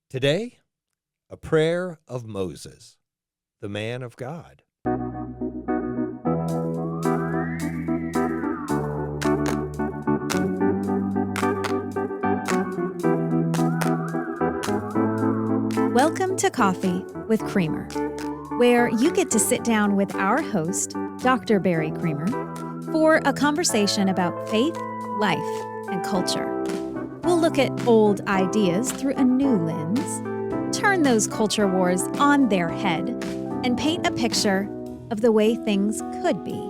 Today, a prayer of Moses, the man of God. Welcome to Coffee with Creamer, where you get to sit down with our host, Dr. Barry Creamer, for a conversation about faith, life, and culture. We'll look at old ideas through a new lens, turn those culture wars on their head, and paint a picture of the way things could be.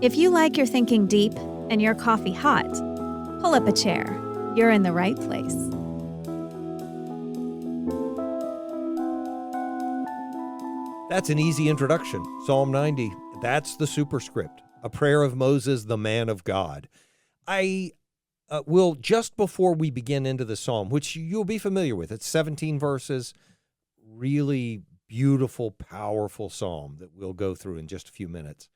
If you like your thinking deep and your coffee hot, pull up a chair. You're in the right place. That's an easy introduction. Psalm 90. That's the superscript. A prayer of Moses, the man of God. I will, just before we begin into the psalm, which you'll be familiar with, it's 17 verses, really beautiful, powerful psalm that we'll go through in just a few minutes.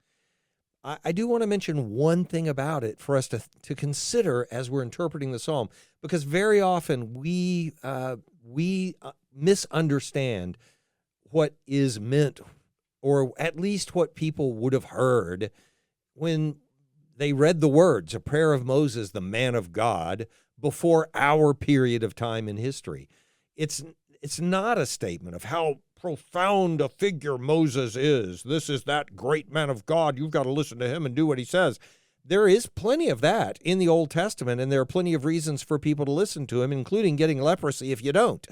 I do want to mention one thing about it for us to consider as we're interpreting the psalm, because very often we misunderstand what is meant, or at least what people would have heard when they read the words, a prayer of Moses, the man of God, before our period of time in history. It's not a statement of how profound a figure Moses is. This is that great man of God. You've got to listen to him and do what he says. There is plenty of that in the Old Testament, and there are plenty of reasons for people to listen to him, including getting leprosy if you don't.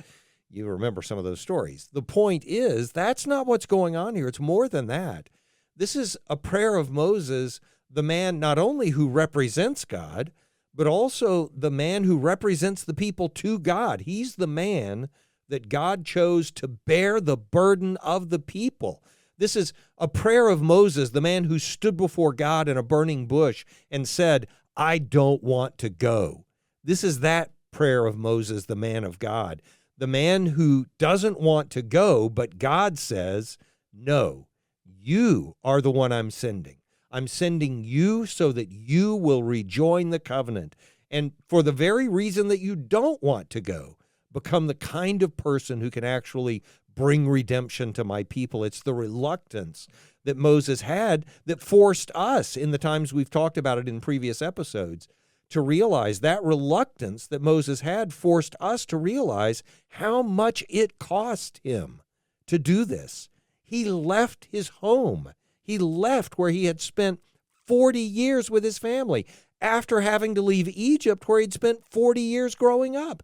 You remember some of those stories. The point is, that's not what's going on here. It's more than that. This is a prayer of Moses, the man not only who represents God, but also the man who represents the people to God. He's the man that God chose to bear the burden of the people. This is a prayer of Moses, the man who stood before God in a burning bush and said, I don't want to go. This is that prayer of Moses, the man of God. The man who doesn't want to go, but God says, no, you are the one I'm sending. I'm sending you so that you will rejoin the covenant. And for the very reason that you don't want to go, become the kind of person who can actually bring redemption to my people. It's the reluctance that Moses had that forced us, in the times we've talked about it in previous episodes, to realize that reluctance that Moses had forced us to realize how much it cost him to do this. He left his home. He left where he had spent 40 years with his family after having to leave Egypt, where he'd spent 40 years growing up.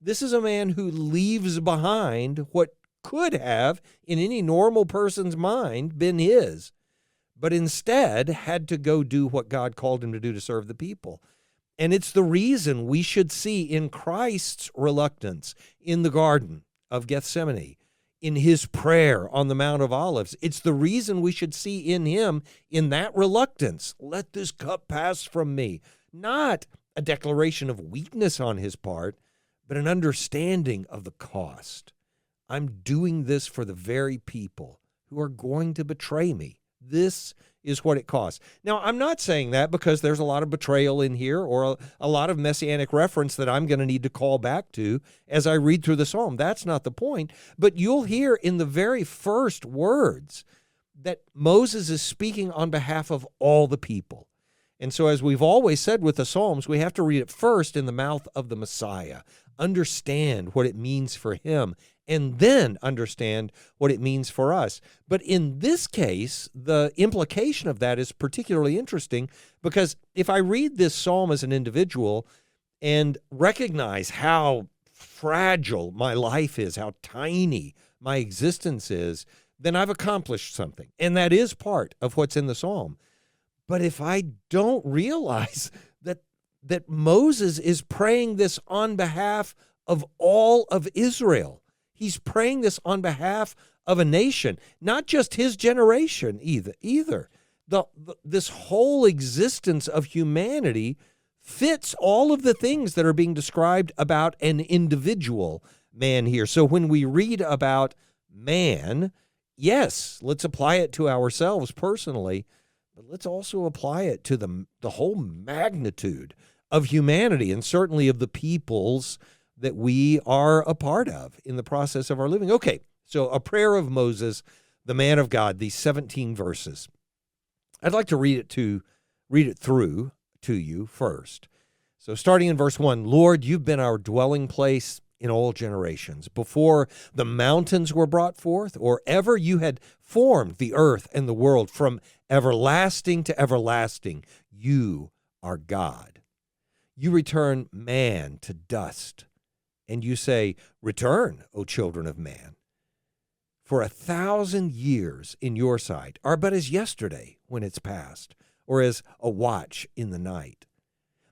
This is a man who leaves behind what could have, in any normal person's mind, been his, but instead had to go do what God called him to do to serve the people. And it's the reason we should see in Christ's reluctance in the Garden of Gethsemane, in his prayer on the Mount of Olives. It's the reason we should see in him, in that reluctance, let this cup pass from me. Not a declaration of weakness on his part, but an understanding of the cost. I'm doing this for the very people who are going to betray me. This is what it costs. Now, I'm not saying that because there's a lot of betrayal in here or a lot of messianic reference that I'm going to need to call back to as I read through the psalm. That's not the point. But you'll hear in the very first words that Moses is speaking on behalf of all the people. And so, as we've always said with the Psalms, we have to read it first in the mouth of the Messiah, understand what it means for him, and then understand what it means for us. But in this case, the implication of that is particularly interesting, because if I read this psalm as an individual and recognize how fragile my life is, how tiny my existence is, then I've accomplished something. And that is part of what's in the psalm. But if I don't realize that Moses is praying this on behalf of all of Israel, he's praying this on behalf of a nation, not just his generation either. This whole existence of humanity fits all of the things that are being described about an individual man here. So when we read about man, yes, let's apply it to ourselves personally, but let's also apply it to the whole magnitude of humanity, and certainly of the peoples that we are a part of in the process of our living. Okay, so a prayer of Moses, the man of God, these 17 verses. I'd like to read it through to you first. So starting in verse 1, Lord, you've been our dwelling place in all generations. Before the mountains were brought forth, or ever you had formed the earth and the world, from everlasting to everlasting, you are God. You return man to dust, and you say, return, O children of man. For 1,000 years in your sight are but as yesterday when it's past, or as a watch in the night.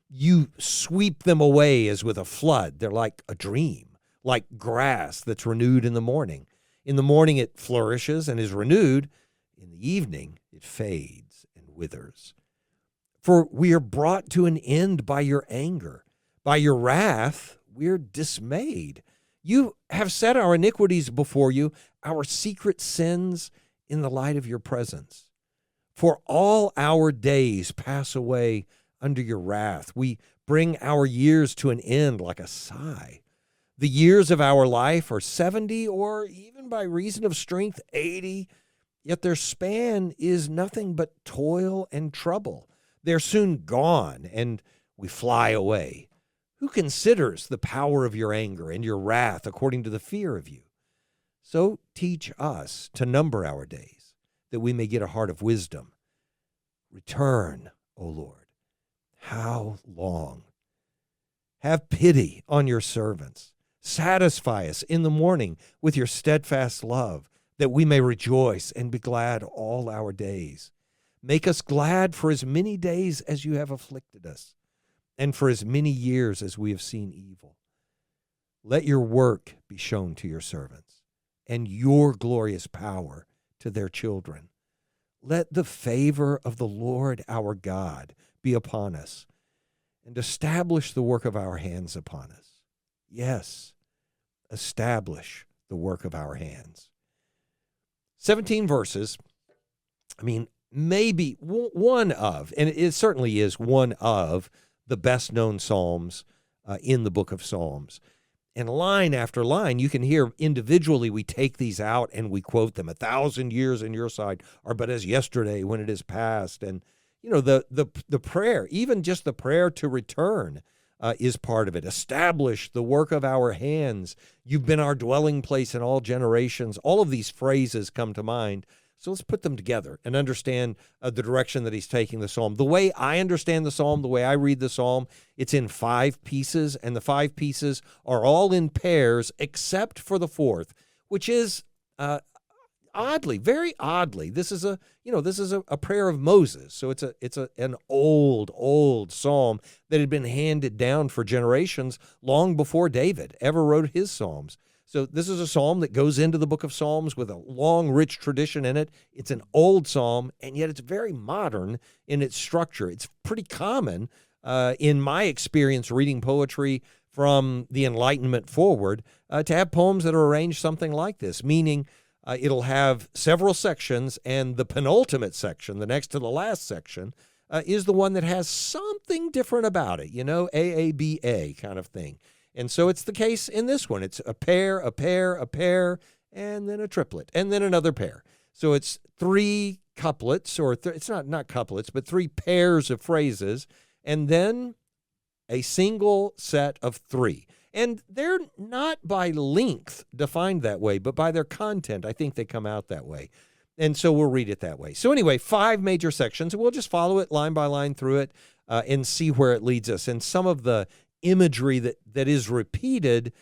You sweep them away as with a flood. They're like a dream, like grass that's renewed in the morning. In the morning it flourishes and is renewed. In the evening it fades and withers. For we are brought to an end by your anger. By your wrath we're dismayed. You have set our iniquities before you, our secret sins in the light of your presence. For all our days pass away under your wrath. We bring our years to an end like a sigh. The years of our life are 70, or even by reason of strength, 80, yet their span is nothing but toil and trouble. They're soon gone, and we fly away. Who considers the power of your anger and your wrath according to the fear of you? So teach us to number our days, that we may get a heart of wisdom. Return, O Lord. How long? Have pity on your servants. Satisfy us in the morning with your steadfast love, that we may rejoice and be glad all our days. Make us glad for as many days as you have afflicted us, and for as many years as we have seen evil. Let your work be shown to your servants, and your glorious power to their children. Let the favor of the Lord our God be upon us, and establish the work of our hands upon us. Yes, establish the work of our hands. 17 verses, maybe one of, and it certainly is one of, the best-known psalms in the book of Psalms. And line after line, you can hear individually we take these out and we quote them. 1,000 years in your sight are but as yesterday when it is past. And, the prayer, even just the prayer to return is part of it. Establish the work of our hands. You've been our dwelling place in all generations. All of these phrases come to mind. So let's put them together and understand the direction that he's taking the psalm. The way I understand the psalm, the way I read the psalm, it's in 5 pieces, and the 5 pieces are all in pairs except for the 4th, which is very oddly, this is a prayer of Moses. So it's an old psalm that had been handed down for generations long before David ever wrote his psalms. So this is a psalm that goes into the book of Psalms with a long, rich tradition in it. It's an old psalm, and yet it's very modern in its structure. It's pretty common in my experience reading poetry from the Enlightenment forward to have poems that are arranged something like this, meaning it'll have several sections, and the penultimate section, the next to the last section, is the one that has something different about it, AABA kind of thing. And so it's the case in this one. It's a pair, and then a triplet, and then another pair. So it's 3 couplets, or it's not couplets, but 3 pairs of phrases, and then a single set of 3. And they're not by length defined that way, but by their content. I think they come out that way. And so we'll read it that way. So anyway, 5 major sections, and we'll just follow it line by line through it and see where it leads us. And some of the imagery that is repeated,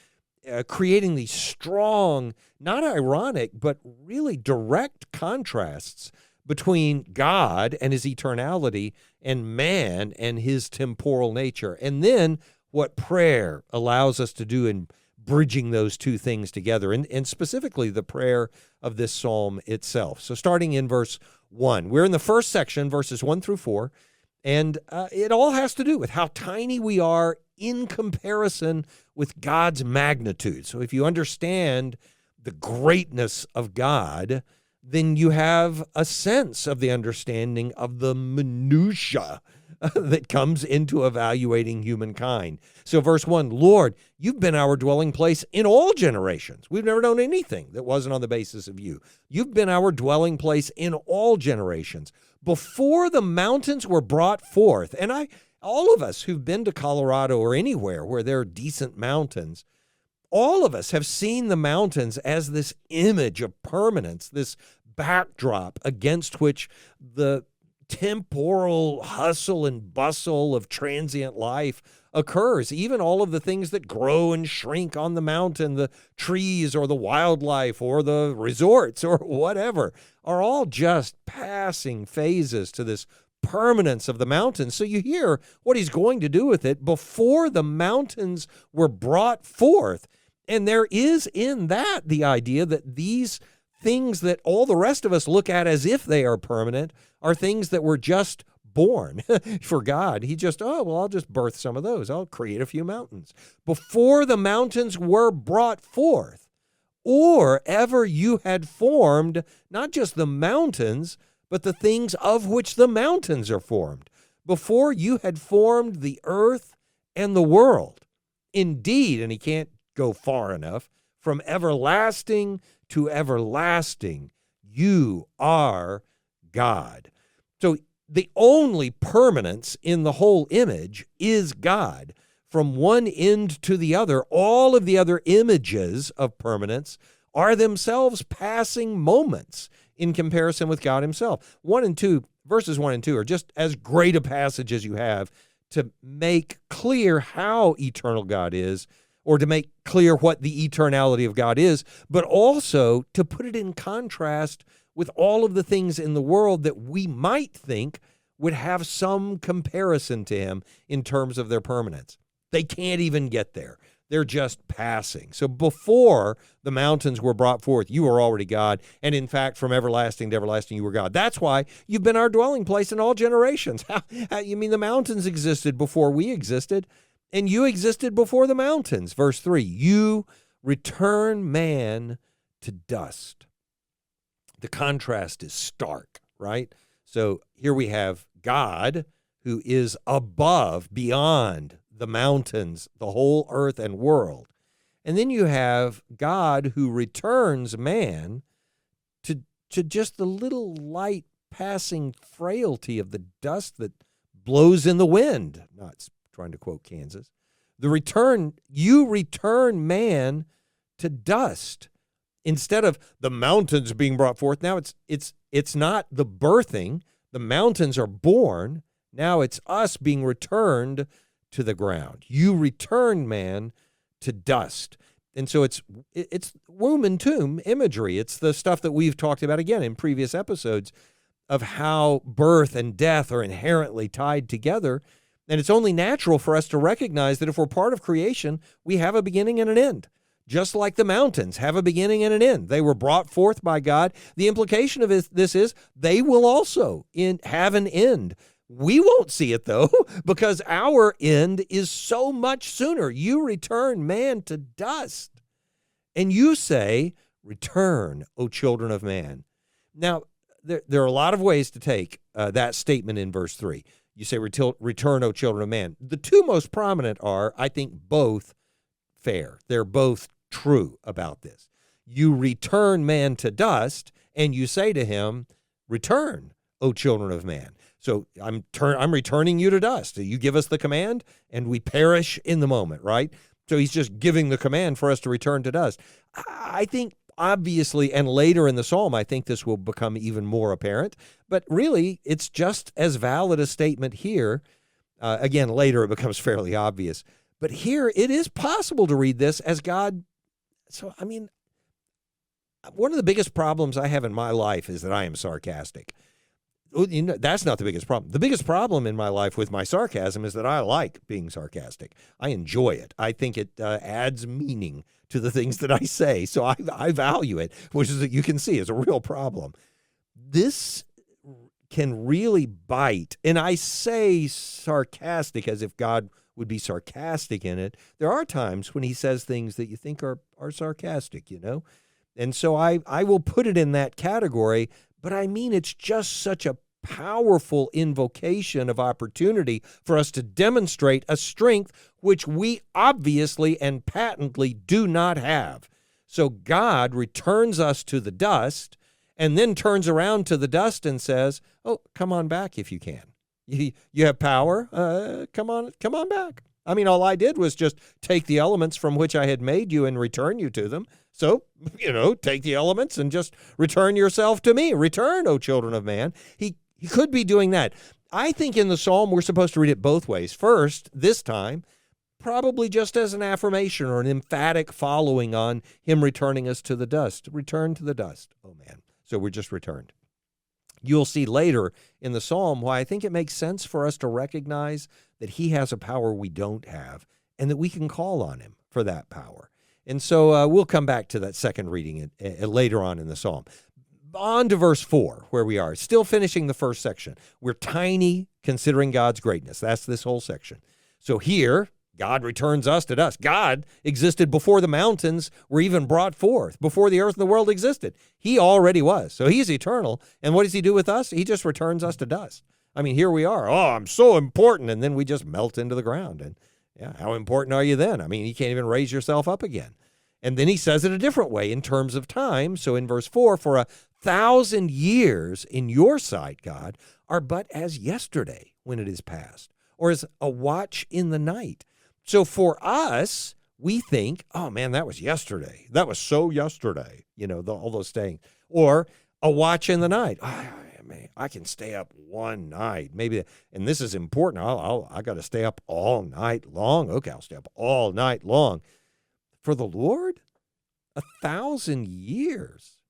creating these strong, not ironic, but really direct contrasts between God and his eternality and man and his temporal nature. And then what prayer allows us to do in bridging those two things together, and specifically the prayer of this psalm itself. So starting in verse 1, we're in the first section, verses 1 through 4, and it all has to do with how tiny we are in comparison with God's magnitude. So if you understand the greatness of God, then you have a sense of the understanding of the minutia that comes into evaluating humankind. So verse 1, Lord, you've been our dwelling place in all generations. We've never known anything that wasn't on the basis of you. You've been our dwelling place in all generations. Before the mountains were brought forth, and all of us who've been to Colorado or anywhere where there are decent mountains, all of us have seen the mountains as this image of permanence, this backdrop against which the temporal hustle and bustle of transient life occurs. Even all of the things that grow and shrink on the mountain, the trees or the wildlife or the resorts or whatever, are all just passing phases to this permanence of the mountains. So you hear what he's going to do with it. Before the mountains were brought forth, and there is in that the idea that these things that all the rest of us look at as if they are permanent are things that were just born for God. He just, I'll just birth some of those. I'll create a few mountains. Before the mountains were brought forth, or ever you had formed not just the mountains, but the things of which the mountains are formed. Before you had formed the earth and the world. Indeed, and he can't go far enough, from everlasting to everlasting, you are God. So the only permanence in the whole image is God. From one end to the other, all of the other images of permanence are themselves passing moments in comparison with God himself. Verses 1 and 2 are just as great a passage as you have to make clear how eternal God is, or to make clear what the eternality of God is, but also to put it in contrast with all of the things in the world that we might think would have some comparison to him in terms of their permanence. They can't even get there. They're just passing. So before the mountains were brought forth, you were already God. And in fact, from everlasting to everlasting, you were God. That's why you've been our dwelling place in all generations. You mean the mountains existed before we existed? And you existed before the mountains. Verse 3, you return man to dust. The contrast is stark, right? So here we have God, who is above, beyond the mountains, the whole earth and world. And then you have God who returns man to just the little light passing frailty of the dust that blows in the wind. Not trying to quote Kansas. You return man to dust. Instead of the mountains being brought forth, now it's not the birthing. The mountains are born. Now it's us being returned to the ground. You return man to dust. And so it's womb and tomb imagery. It's the stuff that we've talked about again in previous episodes of how birth and death are inherently tied together. And it's only natural for us to recognize that if we're part of creation, we have a beginning and an end. Just like the mountains have a beginning and an end. They were brought forth by God. The implication of this is they will also have an end. We won't see it, though, because our end is so much sooner. You return man to dust. And you say, return, O children of man. Now, there are a lot of ways to take that statement in verse 3. You say, return, O children of man. The two most prominent are, I think, both fair. They're both true about this. You return man to dust, and you say to him, return, O children of man. So I'm returning you to dust. You give us the command, and we perish in the moment, right? So he's just giving the command for us to return to dust. I think, obviously, and later in the psalm, I think this will become even more apparent. But really, it's just as valid a statement here. Again, later it becomes fairly obvious. But here, it is possible to read this as God. So, I mean, one of the biggest problems I have in my life is that I am sarcastic. You know, that's not the biggest problem. The biggest problem in my life with my sarcasm is that I like being sarcastic. I enjoy it. I think it adds meaning to the things that I say. So I value it, which is, you can see, is a real problem. This can really bite. And I say sarcastic as if God would be sarcastic in it. There are times when he says things that you think are sarcastic, you know? And so I will put it in that category, but I mean, it's just such a powerful invocation of opportunity for us to demonstrate a strength which we obviously and patently do not have. So God returns us to the dust and then turns around to the dust and says, oh, come on back if you can. You have power. Come on back. I mean, all I did was just take the elements from which I had made you and return you to them. So, take the elements and just return yourself to me. Return, O children of man. He could be doing that. I think in the psalm, we're supposed to read it both ways. First, this time, probably just as an affirmation or an emphatic following on him returning us to the dust. Return to the dust. Oh, man. So we're just returned. You'll see later in the psalm why I think it makes sense for us to recognize that he has a power we don't have and that we can call on him for that power. And so we'll come back to that second reading later on in the psalm. On to verse 4, where we are. Still finishing the first section. We're tiny considering God's greatness. That's this whole section. So here, God returns us to dust. God existed before the mountains were even brought forth, before the earth and the world existed. He already was. So he's eternal. And what does he do with us? He just returns us to dust. I mean, here we are. Oh, I'm so important. And then we just melt into the ground. And yeah, how important are you then? I mean, you can't even raise yourself up again. And then he says it a different way in terms of time. So in verse 4, for 1,000 years in your sight, God, are but as yesterday when it is past, or as a watch in the night. So for us, we think, oh, man, that was yesterday. That was so yesterday, all those things. Or a watch in the night. Oh, man, I can stay up one night. Maybe, and this is important. I got to stay up all night long. Okay, I'll stay up all night long. For the Lord, 1,000 years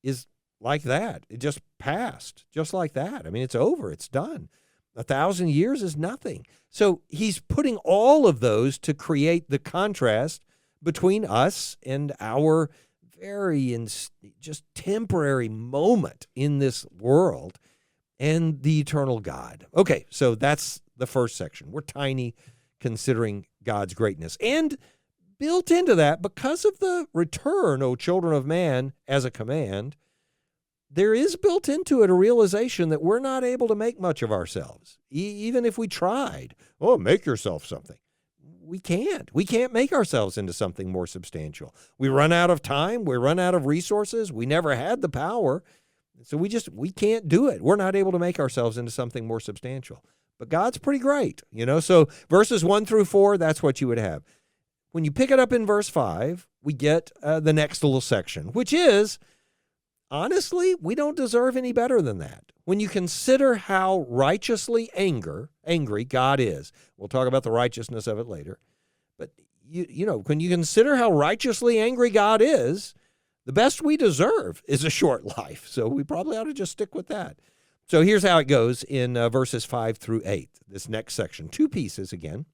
is like that. It just passed, just like that. I mean, it's over. It's done. 1,000 years is nothing. So he's putting all of those to create the contrast between us and our very just temporary moment in this world and the eternal God. Okay, so that's the first section. We're tiny considering God's greatness. And built into that, because of the return, O children of man, as a command, there is built into it a realization that we're not able to make much of ourselves, even if we tried. Oh, make yourself something. We can't. We can't make ourselves into something more substantial. We run out of time. We run out of resources. We never had the power. So we can't do it. We're not able to make ourselves into something more substantial. But God's pretty great, So verses 1 through 4, that's what you would have. When you pick it up in verse 5, we get the next little section, which is, honestly, we don't deserve any better than that. When you consider how righteously angry God is, we'll talk about the righteousness of it later, but when you consider how righteously angry God is, the best we deserve is a short life. So we probably ought to just stick with that. So here's how it goes in verses 5 through 8, this next section. Two pieces again.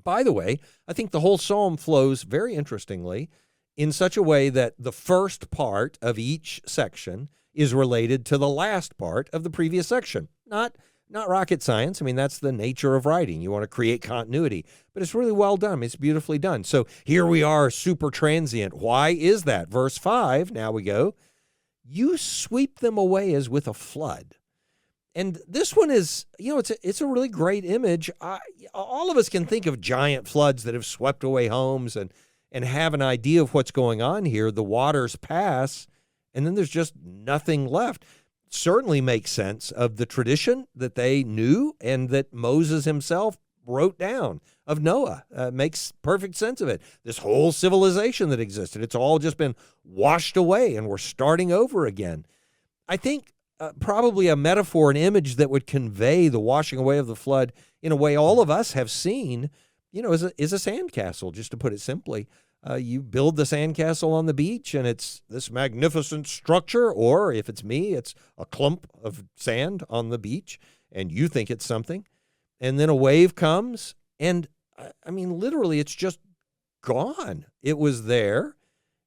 By the way, I think the whole psalm flows very interestingly in such a way that the first part of each section is related to the last part of the previous section. Not rocket science. I mean, that's the nature of writing. You want to create continuity, but it's really well done. It's beautifully done. So here we are, super transient. Why is that? Verse 5, now we go. You sweep them away as with a flood. And this one is, it's a really great image. All of us can think of giant floods that have swept away homes and have an idea of what's going on here. The waters pass, and then there's just nothing left. Certainly makes sense of the tradition that they knew and that Moses himself wrote down of Noah. Makes perfect sense of it. This whole civilization that existed, it's all just been washed away, and we're starting over again. I think probably a metaphor, an image that would convey the washing away of the flood in a way all of us have seen, is a sandcastle, just to put it simply. You build the sandcastle on the beach, and it's this magnificent structure, or if it's me, it's a clump of sand on the beach, and you think it's something. And then a wave comes, and, literally, it's just gone. It was there,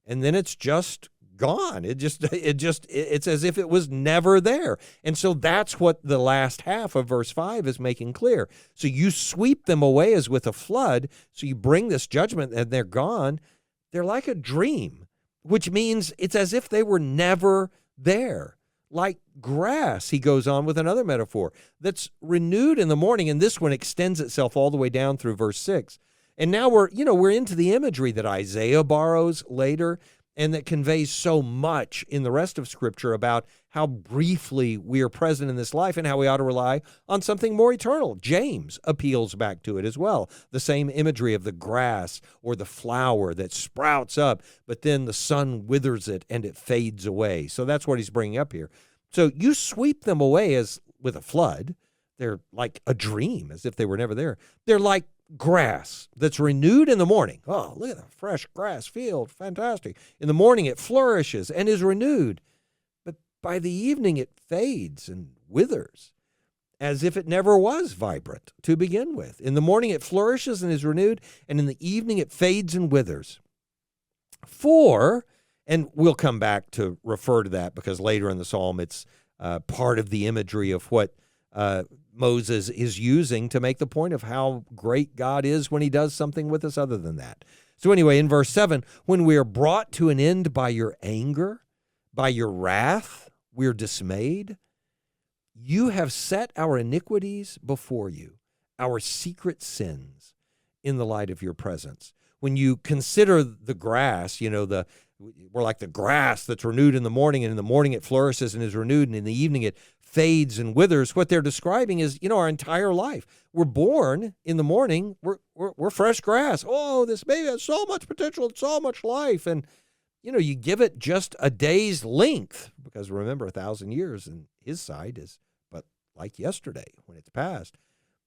and then it's just gone. It's as if it was never there. And so that's what the last half of verse 5 is making clear. So you sweep them away as with a flood. So you bring this judgment and they're gone. They're like a dream, which means it's as if they were never there. like grass, he goes on with another metaphor, that's renewed in the morning. And this one extends itself all the way down through verse 6. And now we're into the imagery that Isaiah borrows later and that conveys so much in the rest of Scripture about how briefly we are present in this life and how we ought to rely on something more eternal. James appeals back to it as well. The same imagery of the grass or the flower that sprouts up, but then the sun withers it and it fades away. So that's what he's bringing up here. So you sweep them away as with a flood. They're like a dream, as if they were never there. They're like grass that's renewed in the morning. Oh, look at the fresh grass field. Fantastic. In the morning, it flourishes and is renewed. But by the evening, it fades and withers as if it never was vibrant to begin with. In the morning, it flourishes and is renewed, and in the evening, it fades and withers. And we'll come back to refer to that because later in the psalm, it's part of the imagery of what Moses is using to make the point of how great God is when he does something with us other than that. So anyway, in verse 7, when we are brought to an end by your anger, by your wrath, we're dismayed. You have set our iniquities before you, our secret sins in the light of your presence. When you consider the grass, we're like the grass that's renewed in the morning, and in the morning it flourishes and is renewed, and in the evening it fades and withers. What they're describing is, our entire life. We're born in the morning, we're fresh grass. Oh, this baby has so much potential and so much life. And, you give it just a day's length, because remember, 1,000 years in his side is but like yesterday when it's past.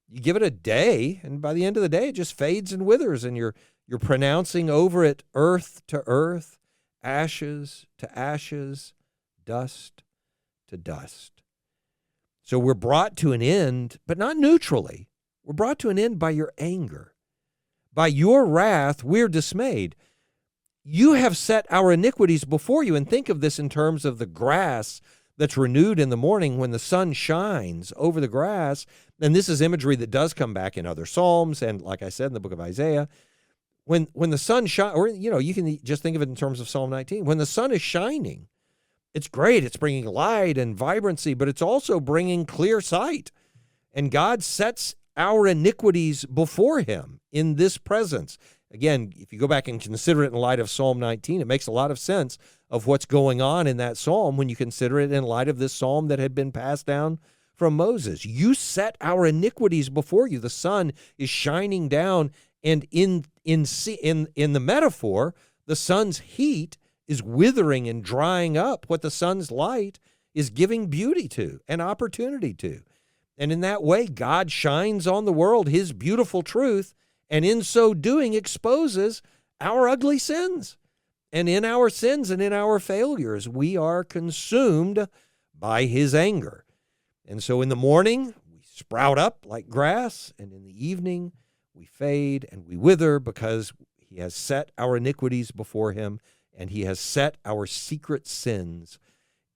You give it a day, and by the end of the day, it just fades and withers, and you're pronouncing over it earth to earth, ashes to ashes, dust to dust. So we're brought to an end, but not neutrally. We're brought to an end by your anger. By your wrath, we're dismayed. You have set our iniquities before you. And think of this in terms of the grass that's renewed in the morning when the sun shines over the grass. And this is imagery that does come back in other Psalms and, like I said, in the book of Isaiah. When the sun shines, or, you can just think of it in terms of Psalm 19. When the sun is shining, it's great. It's bringing light and vibrancy, but it's also bringing clear sight. And God sets our iniquities before him in this presence. Again, if you go back and consider it in light of Psalm 19, it makes a lot of sense of what's going on in that psalm when you consider it in light of this psalm that had been passed down from Moses. You set our iniquities before you. The sun is shining down, and in the metaphor, the sun's heat is withering and drying up what the sun's light is giving beauty to and opportunity to. And in that way, God shines on the world his beautiful truth, and in so doing exposes our ugly sins. And in our sins and in our failures, we are consumed by his anger. And so in the morning, we sprout up like grass, and in the evening, we fade and we wither because he has set our iniquities before him, and he has set our secret sins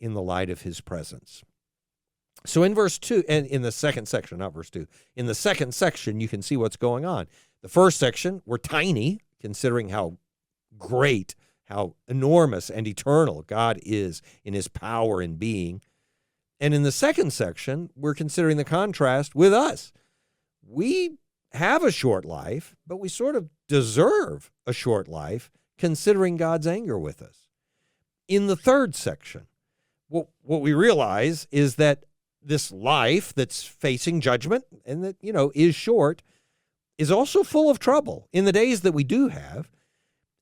in the light of his presence. So in verse 2, and in the second section, not verse 2, in the second section, you can see what's going on. The first section, we're tiny, considering how great, how enormous and eternal God is in his power and being. And in the second section, we're considering the contrast with us. We have a short life, but we sort of deserve a short life, considering God's anger with us. In the third section, what we realize is that this life that's facing judgment and that, is short, is also full of trouble in the days that we do have.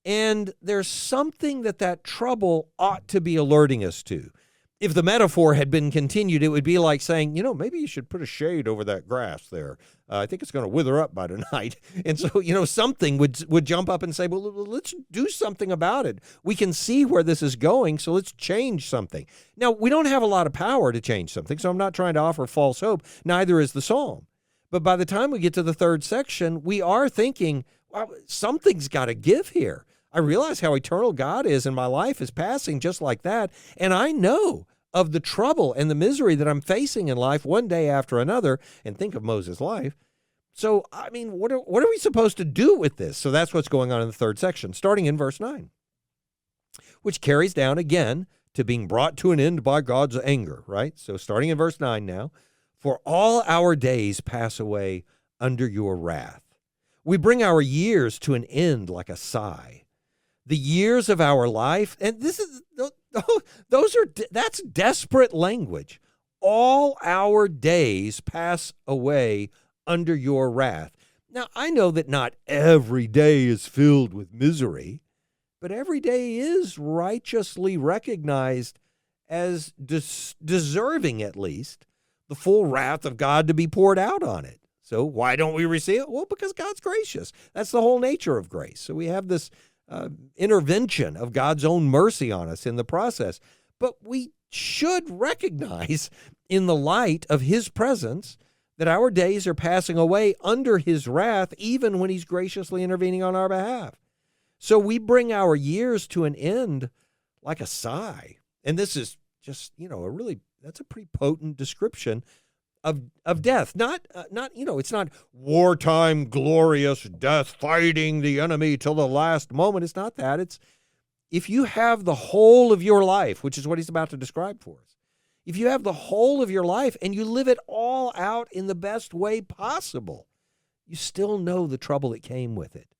And there's something that trouble ought to be alerting us to. If the metaphor had been continued, it would be like saying, maybe you should put a shade over that grass there. I think it's going to wither up by tonight. And so, something would jump up and say, well, let's do something about it. We can see where this is going, so let's change something. Now, we don't have a lot of power to change something, so I'm not trying to offer false hope. Neither is the psalm. But by the time we get to the third section, we are thinking, wow, something's got to give here. I realize how eternal God is, and my life is passing just like that. And I know of the trouble and the misery that I'm facing in life one day after another. And think of Moses' life. So, what are we supposed to do with this? So that's what's going on in the third section, starting in verse 9, which carries down again to being brought to an end by God's anger, right? So starting in verse 9 now, for all our days pass away under your wrath. We bring our years to an end like a sigh. The years of our life, and that's desperate language. All our days pass away under your wrath. Now, I know that not every day is filled with misery, but every day is righteously recognized as deserving, at least, the full wrath of God to be poured out on it. So why don't we receive it? Well, because God's gracious. That's the whole nature of grace. So we have this intervention of God's own mercy on us in the process. But we should recognize in the light of his presence that our days are passing away under his wrath, even when he's graciously intervening on our behalf. So we bring our years to an end like a sigh. And this is just, that's a pretty potent description of death. Not it's not wartime glorious death, fighting the enemy till the last moment. It's not that. It's if you have the whole of your life, which is what he's about to describe for us. If you have the whole of your life and you live it all out in the best way possible, you still know the trouble that came with it.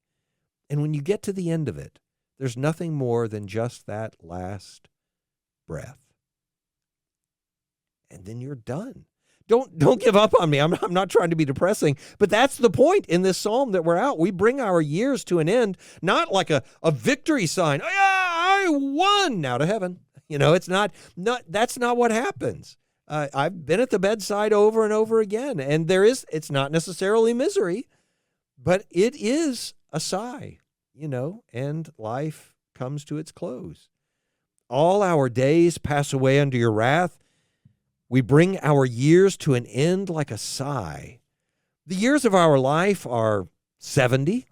And when you get to the end of it, there's nothing more than just that last breath. And then you're done. Don't give up on me. I'm not trying to be depressing, but that's the point in this psalm that we're out. We bring our years to an end, not like a victory sign. Oh, yeah, I won, now to heaven. It's not that's not what happens. I've been at the bedside over and over again, and it's not necessarily misery, but it is a sigh, and life comes to its close. All our days pass away under your wrath. We bring our years to an end like a sigh. The years of our life are 70.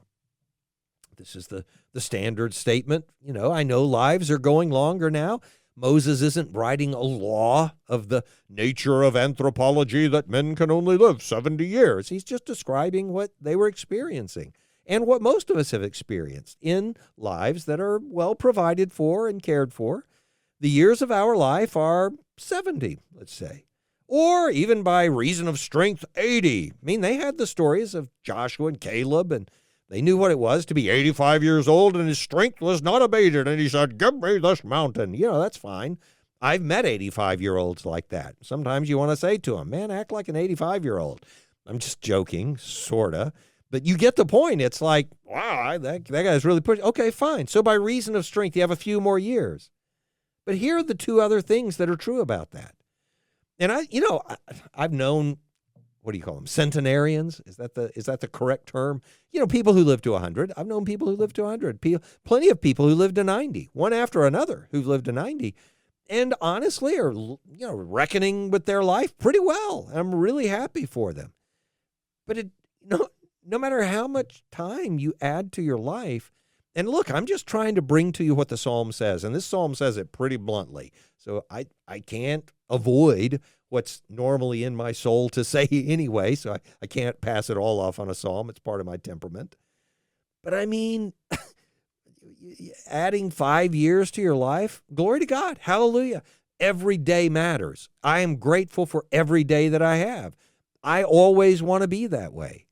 This is the standard statement. I know lives are going longer now. Moses isn't writing a law of the nature of anthropology that men can only live 70 years. He's just describing what they were experiencing and what most of us have experienced in lives that are well provided for and cared for. The years of our life are 70, let's say, or even by reason of strength, 80. I mean, they had the stories of Joshua and Caleb, and they knew what it was to be 85 years old, and his strength was not abated. And he said, give me this mountain. That's fine. I've met 85-year-olds like that. Sometimes you want to say to them, man, act like an 85-year-old. I'm just joking, sort of. But you get the point. It's like, wow, that guy's really pushing. Okay, fine. So by reason of strength, you have a few more years. But here are the two other things that are true about that. And I've known, what do you call them, centenarians? Is that the correct term? People who live to 100. I've known people who live to 100. Plenty of people who live to 90, one after another who've lived to 90, and honestly are reckoning with their life pretty well. I'm really happy for them. But no matter how much time you add to your life. And look, I'm just trying to bring to you what the psalm says, and this psalm says it pretty bluntly. So I can't avoid what's normally in my soul to say anyway, so I can't pass it all off on a psalm. It's part of my temperament. But I mean, adding 5 years to your life, glory to God, hallelujah. Every day matters. I am grateful for every day that I have. I always want to be that way.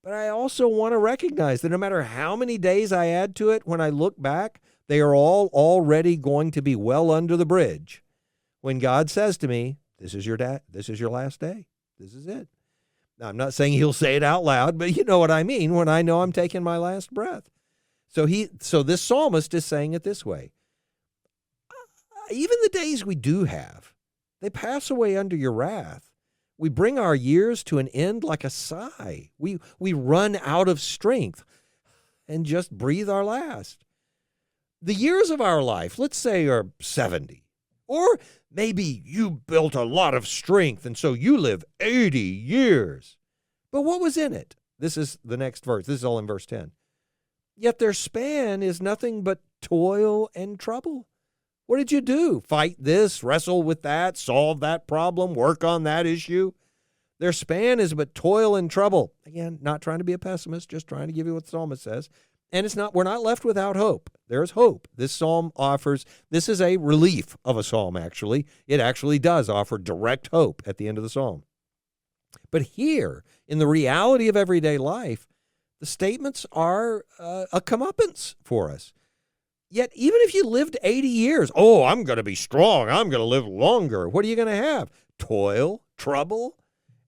But I also want to recognize that no matter how many days I add to it, when I look back, they are all already going to be well under the bridge. When God says to me, this is your last day. This is it. Now, I'm not saying he'll say it out loud, but you know what I mean when I know I'm taking my last breath. So this psalmist is saying it this way. Even the days we do have, they pass away under your wrath. We bring our years to an end like a sigh. We run out of strength and just breathe our last. The years of our life, let's say, are 70. Or maybe you built a lot of strength and so you live 80 years. But what was in it? This is the next verse. This is all in verse 10. Yet their span is nothing but toil and trouble. What did you do? Fight this, wrestle with that, solve that problem, work on that issue? Their span is but toil and trouble. Again, not trying to be a pessimist, just trying to give you what the psalmist says. And we're not left without hope. There's hope. This psalm this is a relief of a psalm, actually. It actually does offer direct hope at the end of the psalm. But here, in the reality of everyday life, the statements are a comeuppance for us. Yet, even if you lived 80 years, I'm going to be strong, I'm going to live longer, what are you going to have? Toil, trouble,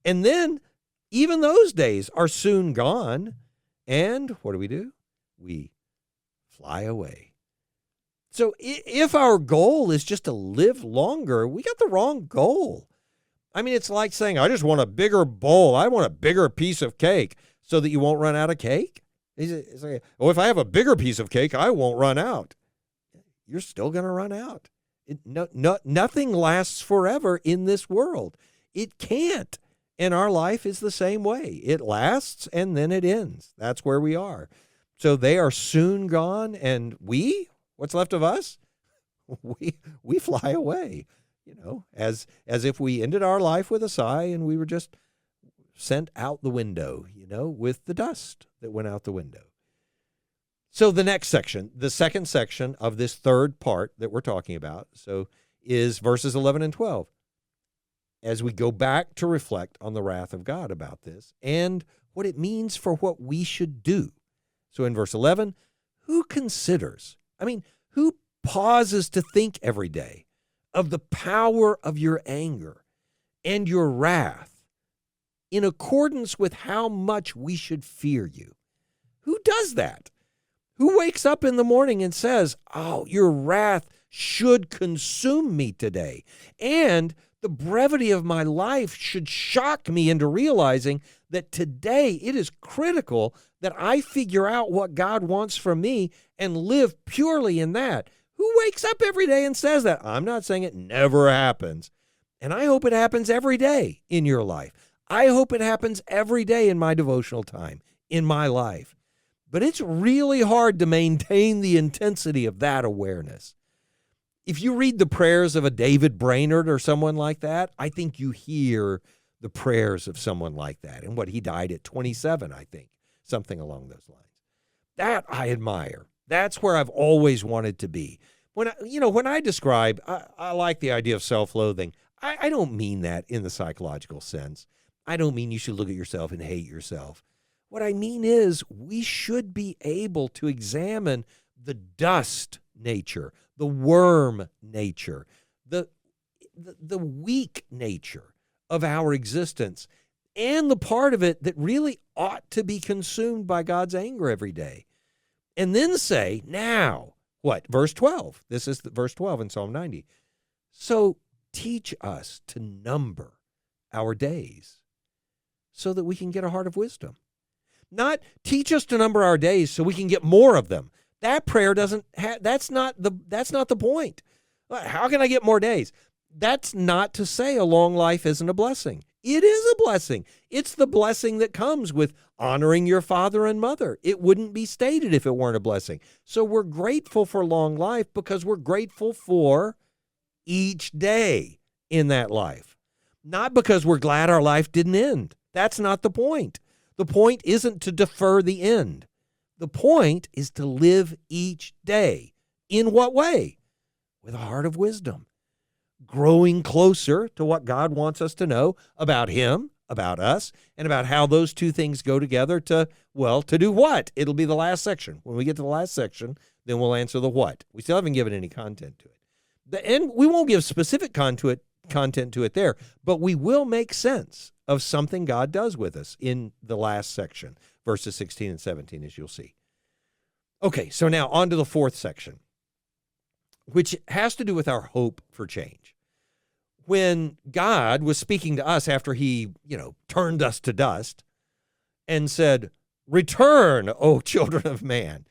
and then even those days are soon gone. And what do? We fly away. So if our goal is just to live longer, we got the wrong goal. I mean, it's like saying, I just want a bigger bowl. I want a bigger piece of cake so that you won't run out of cake. It's like, if I have a bigger piece of cake, I won't run out. You're still going to run out. Nothing lasts forever in this world. It can't. And our life is the same way. It lasts and then it ends. That's where we are. So they are soon gone, and what's left of us? We fly away, as if we ended our life with a sigh and we were just sent out the window, with the dust that went out the window. So the next section, the second section of this third part that we're talking about, is verses 11 and 12. As we go back to reflect on the wrath of God about this and what it means for what we should do. So in verse 11, who pauses to think every day of the power of your anger and your wrath in accordance with how much we should fear you? Who does that? Who wakes up in the morning and says, your wrath should consume me today, and the brevity of my life should shock me into realizing that today it is critical that I figure out what God wants from me and live purely in that. Who wakes up every day and says that? I'm not saying it never happens. And I hope it happens every day in your life. I hope it happens every day in my devotional time, in my life. But it's really hard to maintain the intensity of that awareness. If you read the prayers of a David Brainerd or someone like that, I think you hear the prayers of someone like that. And he died at 27, I think, something along those lines. That I admire. That's where I've always wanted to be. When I describe, I like the idea of self-loathing. I don't mean that in the psychological sense. I don't mean you should look at yourself and hate yourself. What I mean is we should be able to examine the dust nature, the worm nature, the weak nature of our existence, and the part of it that really ought to be consumed by God's anger every day. And then say, now, what? Verse 12. This is verse 12 in Psalm 90. So teach us to number our days so that we can get a heart of wisdom. Not teach us to number our days so we can get more of them. That prayer that's not the point. How can I get more days? That's not to say a long life isn't a blessing. It is a blessing. It's the blessing that comes with honoring your father and mother. It wouldn't be stated if it weren't a blessing. So we're grateful for long life because we're grateful for each day in that life. Not because we're glad our life didn't end. That's not the point. The point isn't to defer the end. The point is to live each day. In what way? With a heart of wisdom. Growing closer to what God wants us to know about Him, about us, and about how those two things go together to do what? It'll be the last section. When we get to the last section, then we'll answer the what. We still haven't given any content to it. And we won't give specific content to it there, but we will make sense of something God does with us in the last section, verses 16 and 17, as you'll see. Okay, so now on to the fourth section, which has to do with our hope for change. When God was speaking to us after He, turned us to dust and said, "Return, O children of man."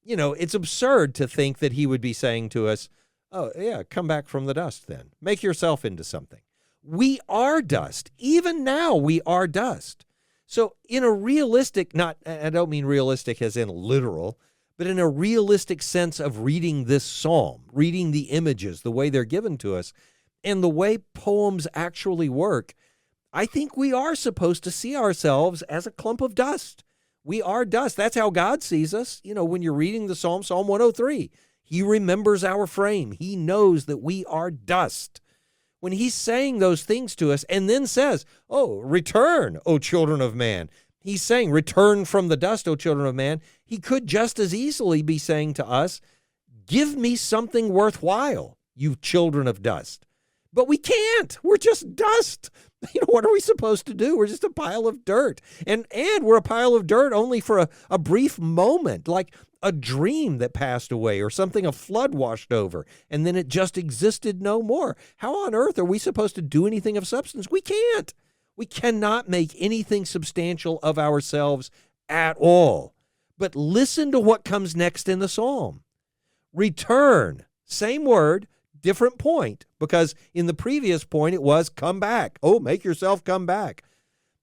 It's absurd to think that He would be saying to us, "Oh, yeah, come back from the dust then. Make yourself into something." We are dust. Even now, we are dust. So in a realistic, I don't mean realistic as in literal, but in a realistic sense of reading this psalm, reading the images, the way they're given to us, and the way poems actually work, I think we are supposed to see ourselves as a clump of dust. We are dust. That's how God sees us. When you're reading the Psalm 103, he remembers our frame. He knows that we are dust. When he's saying those things to us and then says, return, O children of man. He's saying, return from the dust, O children of man. He could just as easily be saying to us, give me something worthwhile, you children of dust. But we can't. We're just dust. What are we supposed to do? We're just a pile of dirt. And we're a pile of dirt only for a brief moment, like a dream that passed away or something a flood washed over, and then it just existed no more. How on earth are we supposed to do anything of substance? We can't. We cannot make anything substantial of ourselves at all. But listen to what comes next in the psalm. Return, same word, different point, because in the previous point it was come back. Make yourself come back.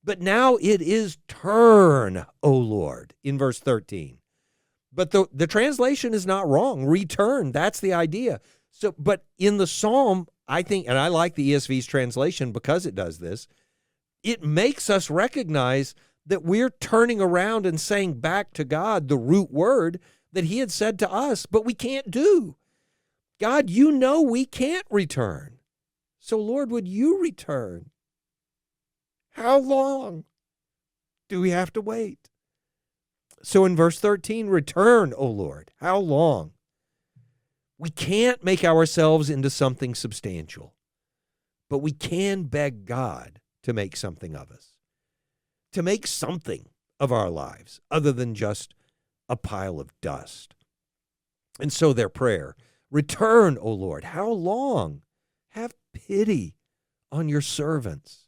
But now it is turn, O Lord, in verse 13. But the translation is not wrong. Return, that's the idea. But in the psalm, I think, and I like the ESV's translation because it does this, it makes us recognize that we're turning around and saying back to God the root word that he had said to us, but we can't do. God, we can't return. So, Lord, would you return? How long do we have to wait? So in verse 13, return, O Lord. How long? We can't make ourselves into something substantial, but we can beg God to make something of us, to make something of our lives other than just a pile of dust. And so their prayer, return, O Lord. How long? Have pity on your servants.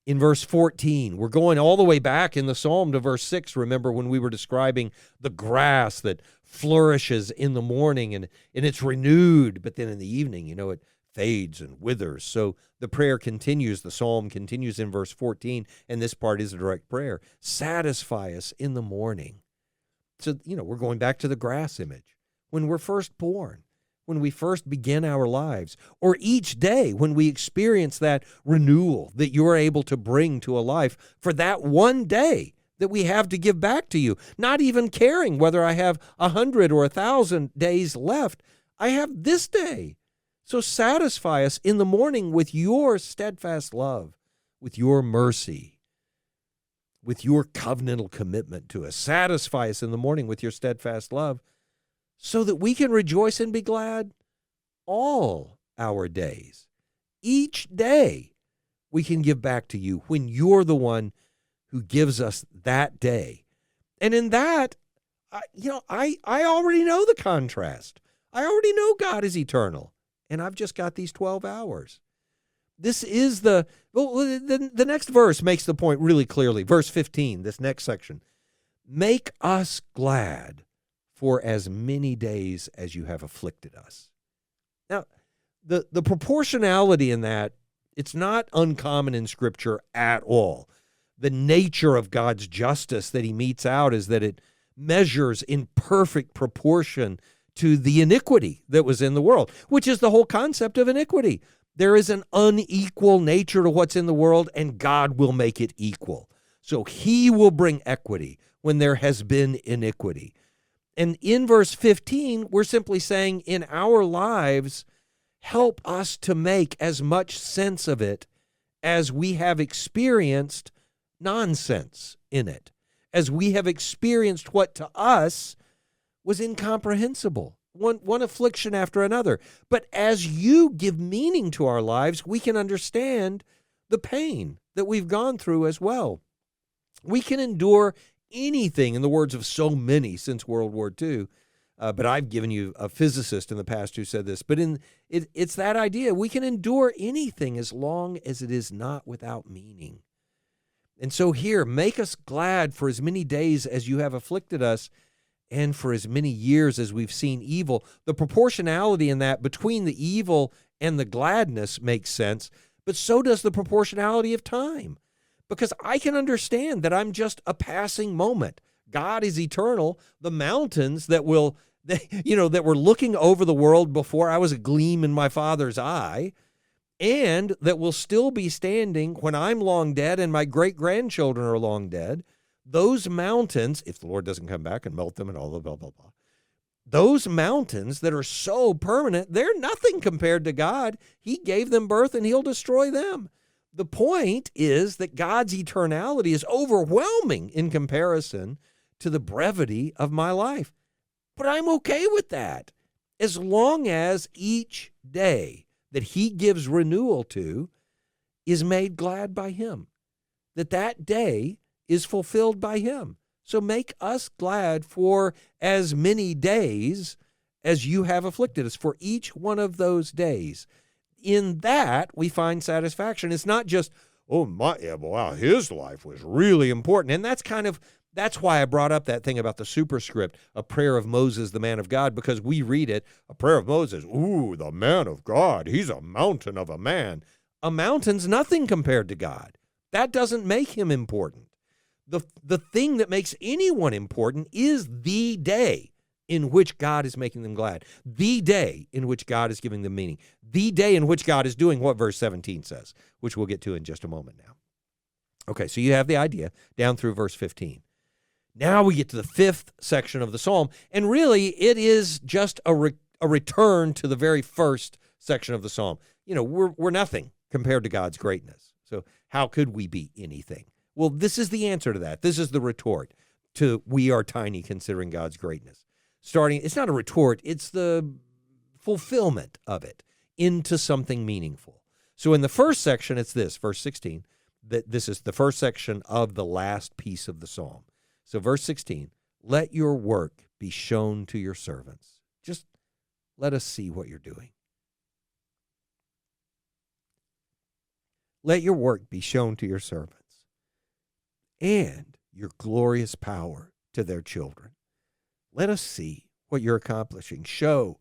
In verse 14, we're going all the way back in the psalm to verse 6. Remember when we were describing the grass that flourishes in the morning and it's renewed, but then in the evening, it fades and withers. So the prayer continues, the psalm continues in verse 14, and this part is a direct prayer. Satisfy us in the morning. So, we're going back to the grass image. When we're first born, when we first begin our lives, or each day when we experience that renewal that you're able to bring to a life for that one day that we have to give back to you, not even caring whether I have 100 or 1,000 days left. I have this day. So satisfy us in the morning with your steadfast love, with your mercy, with your covenantal commitment to us. Satisfy us in the morning with your steadfast love, so that we can rejoice and be glad all our days. Each day we can give back to you when you're the one who gives us that day. And in that, I already know the contrast. I already know God is eternal, and I've just got these 12 hours. This is the next verse makes the point really clearly. Verse 15, this next section. Make us glad for as many days as you have afflicted us. Now, the proportionality in that, it's not uncommon in Scripture at all. The nature of God's justice that he metes out is that it measures in perfect proportion to the iniquity that was in the world, which is the whole concept of iniquity. There is an unequal nature to what's in the world, and God will make it equal. So he will bring equity when there has been iniquity. And in verse 15, we're simply saying in our lives, help us to make as much sense of it as we have experienced nonsense in it, as we have experienced what to us was incomprehensible, one affliction after another. But as you give meaning to our lives, we can understand the pain that we've gone through as well. We can endure anything, in the words of so many since World War II, but I've given you a physicist in the past who said this, but it's that idea. We can endure anything as long as it is not without meaning. And so here, make us glad for as many days as you have afflicted us, and for as many years as we've seen evil. The proportionality in that between the evil and the gladness makes sense, but so does the proportionality of time. Because I can understand that I'm just a passing moment. God is eternal. The mountains that were looking over the world before I was a gleam in my Father's eye, and that will still be standing when I'm long dead and my great-grandchildren are long dead, those mountains, if the Lord doesn't come back and melt them and all the blah, blah, blah, those mountains that are so permanent, they're nothing compared to God. He gave them birth and he'll destroy them. The point is that God's eternality is overwhelming in comparison to the brevity of my life. But I'm okay with that, as long as each day that he gives renewal to is made glad by him, that day is fulfilled by him. So make us glad for as many days as you have afflicted us, for each one of those days. In that, we find satisfaction. It's not just, wow, his life was really important. And that's why I brought up that thing about the superscript, a prayer of Moses, the man of God, because we read it, a prayer of Moses, ooh, the man of God, he's a mountain of a man. A mountain's nothing compared to God. That doesn't make him important. The thing that makes anyone important is the day in which God is making them glad, the day in which God is giving them meaning, the day in which God is doing what verse 17 says, which we'll get to in just a moment now. Okay, so you have the idea down through verse 15. Now we get to the fifth section of the psalm, and really it is just a return to the very first section of the psalm. You know, we're nothing compared to God's greatness. So how could we be anything? Well, this is the answer to that. This is the retort to we are tiny considering God's greatness. It's not a retort, it's the fulfillment of it into something meaningful. So in the first section, it's this, verse 16, that this is the first section of the last piece of the psalm. So verse 16, let your work be shown to your servants. Just let us see what you're doing. Let your work be shown to your servants, and your glorious power to their children. Let us see what you're accomplishing. Show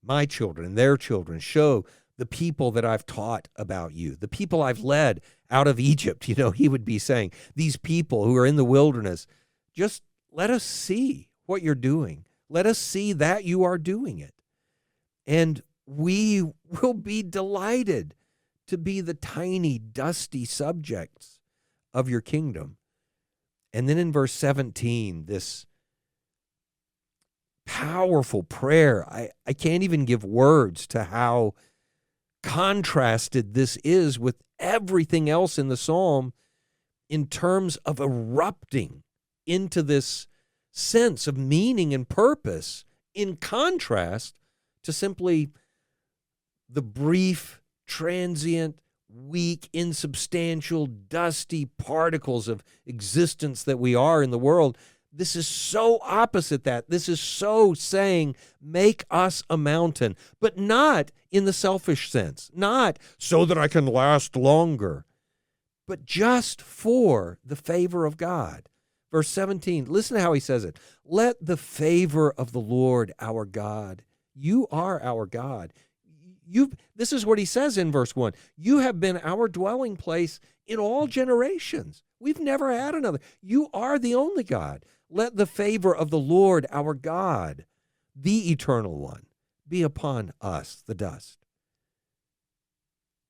my children and their children. Show the people that I've taught about you, the people I've led out of Egypt. You know, he would be saying, these people who are in the wilderness, just let us see what you're doing. Let us see that you are doing it. And we will be delighted to be the tiny, dusty subjects of your kingdom. And then in verse 17, this powerful prayer, I can't even give words to how contrasted this is with everything else in the psalm in terms of erupting into this sense of meaning and purpose, in contrast to simply the brief, transient, weak, insubstantial, dusty particles of existence that we are in the world. This is so opposite that. This is so saying, make us a mountain, but not in the selfish sense, not so that I can last longer, but just for the favor of God. Verse 17, listen to how he says it. Let the favor of the Lord our God, you are our God. This is what he says in verse 1. You have been our dwelling place in all generations. We've never had another. You are the only God. Let the favor of the Lord our God, the eternal one, be upon us, the dust.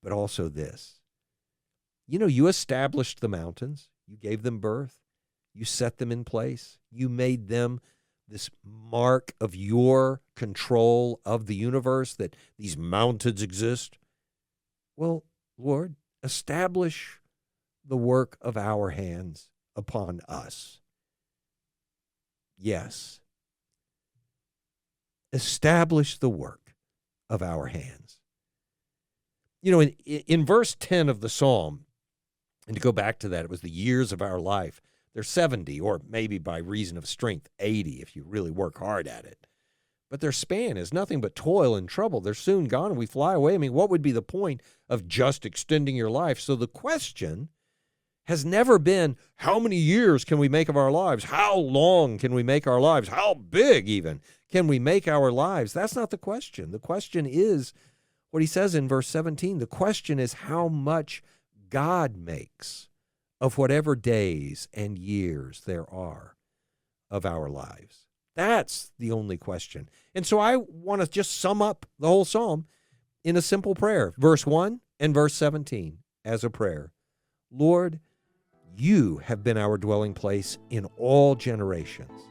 But also this. You know, you established the mountains. You gave them birth. You set them in place. You made them this mark of your control of the universe, that these mountains exist. Well, Lord, establish the work of our hands upon us. Yes. Establish the work of our hands. You know, in verse 10 of the psalm, and to go back to that, it was the years of our life. They're 70, or maybe by reason of strength, 80 if you really work hard at it. But their span is nothing but toil and trouble. They're soon gone and we fly away. I mean, what would be the point of just extending your life? So the question has never been, how many years can we make of our lives? How long can we make our lives? How big even can we make our lives? That's not the question. The question is what he says in verse 17. The question is how much God makes of whatever days and years there are of our lives. That's the only question. And so I want to just sum up the whole psalm in a simple prayer. Verse 1 and verse 17 as a prayer. Lord, You have been our dwelling place in all generations.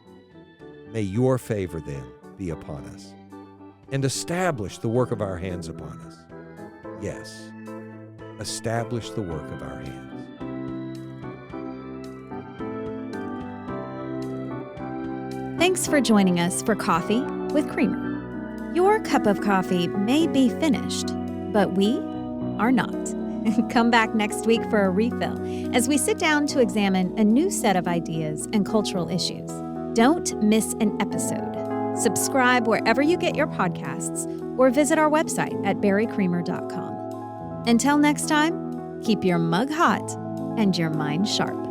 May your favor then be upon us, and establish the work of our hands upon us. Yes, establish the work of our hands. Thanks for joining us for Coffee with Creamer. Your cup of coffee may be finished, but we are not. Come back next week for a refill as we sit down to examine a new set of ideas and cultural issues. Don't miss an episode. Subscribe wherever you get your podcasts or visit our website at barrycreamer.com. Until next time, keep your mug hot and your mind sharp.